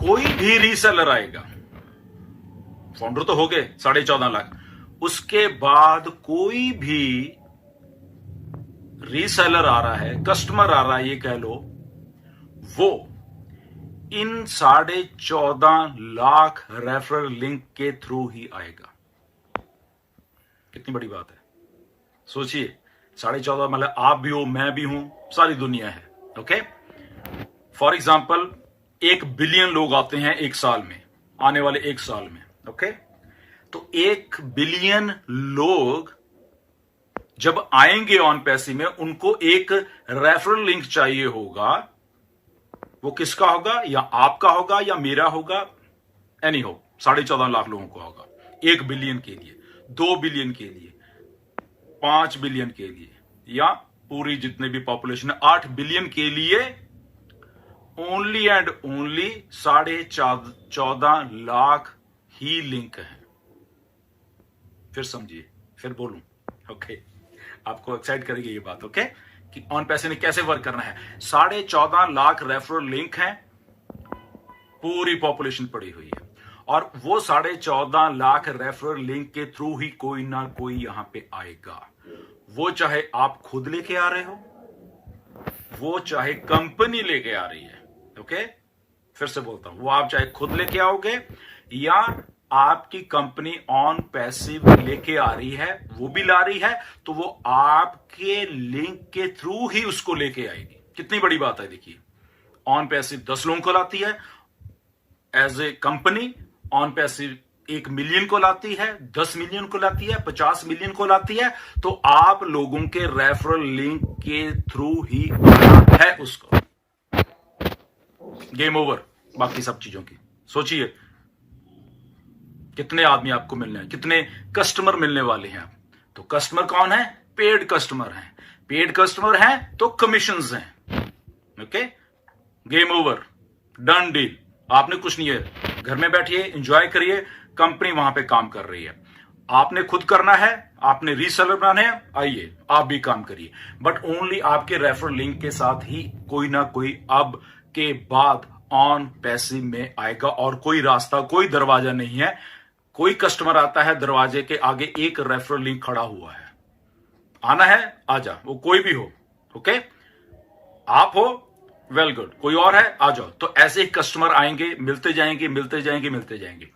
कोई भी रीसेलर आएगा, फाउंडर तो हो गए 14.5 लाख, उसके बाद कोई भी रीसेलर आ रहा है, कस्टमर आ रहा है, ये कह लो, वो इन 14.5 लाख रेफरल लिंक के थ्रू ही आएगा। कितनी बड़ी बात है, सोचिए। 14.5 मतलब आप भी हो, मैं भी हूं, सारी दुनिया है। ओके, फॉर एग्जाम्पल 1 बिलियन लोग आते हैं एक साल में, आने वाले 1 साल में। ओके, तो 1 बिलियन लोग जब आएंगे ऑन पैसिव में, उनको एक रेफरल लिंक चाहिए होगा। वो किसका होगा? या आपका होगा या मेरा होगा, एनी हो, 14.5 लाख लोगों को होगा। 1 बिलियन के लिए, 2 बिलियन के लिए, 5 बिलियन के लिए, या पूरी जितने भी पॉपुलेशन है 8 बिलियन के लिए, only and only 14.5 lakh he link है। फिर समझिए, फिर बोलूं। ओके, आपको एक्साइट करेगी ये बात। ओके, कि ऑन पैसे ने कैसे वर्क करना है। 14.5 लाख रेफरल लिंक हैं, पूरी पॉपुलेशन पड़ी हुई है, और वो 14.5 लाख रेफरल लिंक के थ्रू ही कोई ना कोई यहां पे आएगा। वो चाहे आप खुद लेके आ रहे हो, वो चाहे कंपनी लेके आ रही है। ओके, फिर से बोलता हूं, वो आप चाहे खुद लेके आओगे या आपकी कंपनी ऑन पैसिव लेके आ रही है, वो भी ला रही है, तो वो आपके लिंक के थ्रू ही उसको लेके आएगी। कितनी बड़ी बात है, देखिए। ऑन पैसिव 10 लोगों को लाती है as a company, on passive 1 million को लाती है, 10 मिलियन को लाती है, 50 मिलियन को लाती है, तो आप लोगों के रेफरल लिंक के थ्रू ही आना है उसको। गेम ओवर बाकी सब चीजों की। सोचिए कितने आदमी आपको मिलने हैं, कितने कस्टमर मिलने वाले हैं। तो कस्टमर कौन है? पेड कस्टमर हैं। पेड कस्टमर हैं तो कमीशंस हैं। Okay, game over, done deal. आपने कुछ नहीं है, घर में बैठिए, एंजॉय करिए, कंपनी वहां पे काम कर रही है। आपने खुद करना है, आपने रीसेलर बनाने हैं, आइए आप भी काम करिए, बट ओनली आपके रेफरल लिंक के साथ ही कोई ना कोई अब के बाद ऑन पैसिव में आएगा। और कोई रास्ता, कोई दरवाजा नहीं है। कोई कस्टमर आता है, दरवाजे के आगे एक रेफरल लिंक खड़ा हुआ है, आना है आजा, वो कोई भी हो। ओके, आप हो, वेल गुड, कोई और है, आ जाओ। तो ऐसे ही कस्टमर आएंगे, मिलते जाएंगे, मिलते जाएंगे, मिलते जाएंगे।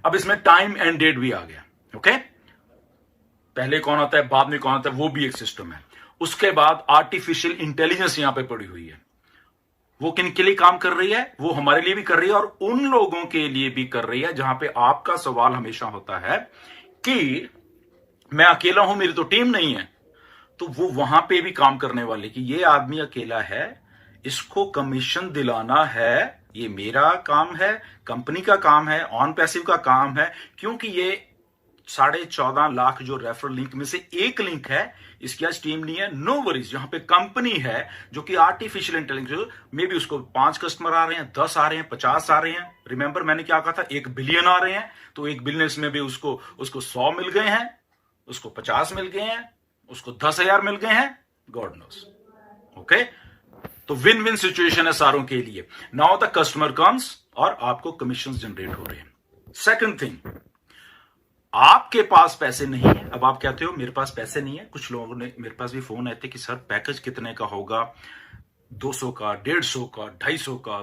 अब इसमें टाइम एंड डेट भी आ गया। ओके, पहले कौन आता है, बाद में कौन आता है, वो भी एक सिस्टम है। उसके बाद आर्टिफिशियल इंटेलिजेंस यहां पे पड़ी हुई है। वो किन के लिए काम कर रही है? वो हमारे लिए भी कर रही है और उन लोगों के लिए भी कर रही है जहां पे आपका सवाल हमेशा होता है कि मैं अकेला हूं, मेरी तो टीम नहीं है। तो वो वहां पे भी काम करने वाले कि ये आदमी अकेला है, इसको कमीशन दिलाना है, ये मेरा काम है, कंपनी का काम है, ऑन पैसिव का काम है, क्योंकि ये 14.5 लाख जो रेफरल लिंक में से एक लिंक है, इसकी आज टीम नहीं है, नो वरीज। यहां पे कंपनी है जो कि आर्टिफिशियल इंटेलिजेंस में भी, उसको 5 कस्टमर आ रहे हैं, 10 आ रहे हैं, 50 आ रहे हैं। रिमेंबर मैंने क्या कहा था, 1 बिलियन आ रहे हैं, तो 1 बिलियन में भी उसको 100 मिल गए हैं, उसको 50 मिल गए हैं, उसको 10,000 मिल गए हैं, गॉड नोस। ओके, तो विन विन सिचुएशन है सारों के लिए। नाउ द कस्टमर कम्स और आपको कमीशन जनरेट हो रहे हैं। सेकंड थिंग, आपके पास पैसे नहीं है। अब आप कहते हो मेरे पास पैसे नहीं है। कुछ लोगों ने, मेरे पास भी फोन आए थे कि सर पैकेज कितने का होगा, 200 का, 150 का, 250 का,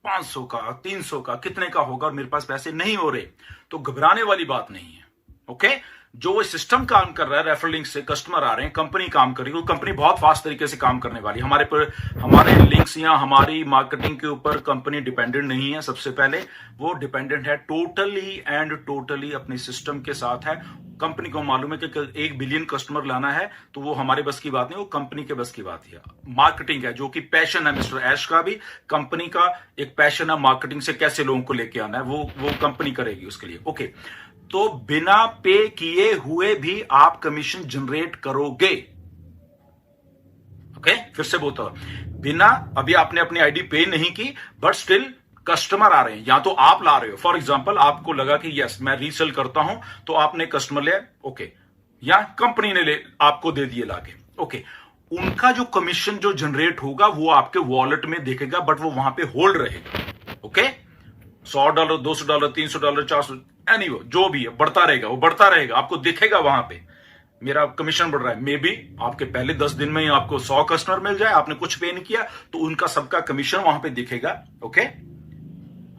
500 का, 300 का, कितने का होगा, और मेरे पास पैसे नहीं हो रहे। तो घबराने वाली बात नहीं है। ओके, जो वो सिस्टम काम कर रहा है, रेफरल लिंक से कस्टमर आ रहे हैं, कंपनी काम कर रही है, वो कंपनी बहुत फास्ट तरीके से काम करने वाली है। हमारे लिंक्स या हमारी मार्केटिंग के ऊपर कंपनी डिपेंडेंट नहीं है। सबसे पहले वो डिपेंडेंट है टोटली एंड टोटली अपने सिस्टम के साथ है। कंपनी को मालूम है कि 1 बिलियन कस्टमर लाना है, तो वो हमारे बस की बात नहीं, वो कंपनी के बस की बात है। मार्केटिंग है, जो कि पैशन है मिस्टर ऐश का भी, कंपनी का एक पैशन है मार्केटिंग से कैसे लोगों को लेके आना है, वो कंपनी करेगी उसके लिए। ओके, तो बिना पे किए हुए भी आप कमीशन जनरेट करोगे। ओके, फिर से बोलता हूं, बिना, अभी आपने अपनी आईडी पे नहीं की, बट स्टिल कस्टमर आ रहे हैं, या तो आप ला रहे हो। फॉर एग्जांपल, आपको लगा कि यस मैं रीसेल करता हूं, तो आपने कस्टमर लिया, ओके, या कंपनी ने आपको दे दिए लाके। ओके, उनका जो कमीशन जो जनरेट होगा वो आपके वॉलेट में दिखेगा, बट वो वहां पे होल्ड रहेगा। ओके, $100, $200, $300, $400, एनी जो भी है बढ़ता रहेगा, वो बढ़ता रहेगा, आपको दिखेगा वहां पे मेरा कमीशन बढ़ रहा है। मे बी आपके पहले 10 दिन में ही आपको 100 कस्टमर मिल जाए, आपने कुछ पे नहीं किया तो उनका सबका कमीशन वहां पे दिखेगा। ओके,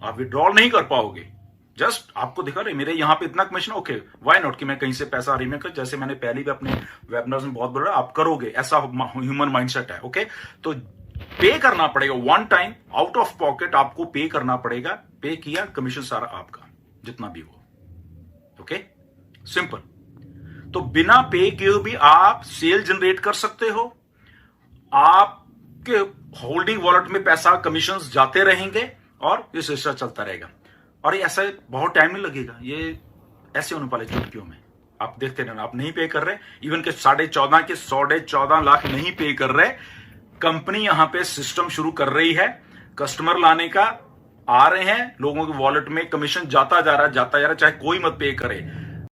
आप विड्रॉल नहीं कर पाओगे, जस्ट आपको दिखा रहे मेरे यहां पे इतना कमीशन, ओके व्हाई नॉट कि मैं कहीं से पैसा रिमेक कर, जैसे मैंने पहले भी अपने वेबिनार्स में बहुत बोला, आप करोगे, ऐसा ह्यूमन माइंडसेट है। ओके, तो पे करना पड़ेगा one time, out of pocket आपको पे करना पड़ेगा। पे किया, कमीशन सारा आपका जितना भी हो। Okay, simple. तो बिना पे किए भी आप सेल जनरेट कर सकते हो, आपके होल्डिंग वॉलेट में पैसा कमीशंस जाते रहेंगे और ये सिलसिला चलता रहेगा। और ये ऐसा बहुत टाइम नहीं लगेगा, ये ऐसे होने वाले चुटकियों में आप देखते रहना। आप नहीं पे कर रहे, इवन के 14.5 लाख नहीं पे कर रहे, कंपनी यहां पे सिस्टम शुरू कर रही है, कस्टमर लाने का आ रहे हैं, लोगों के वॉलेट में कमीशन जाता जा रहा है, चाहे कोई मत पे करे।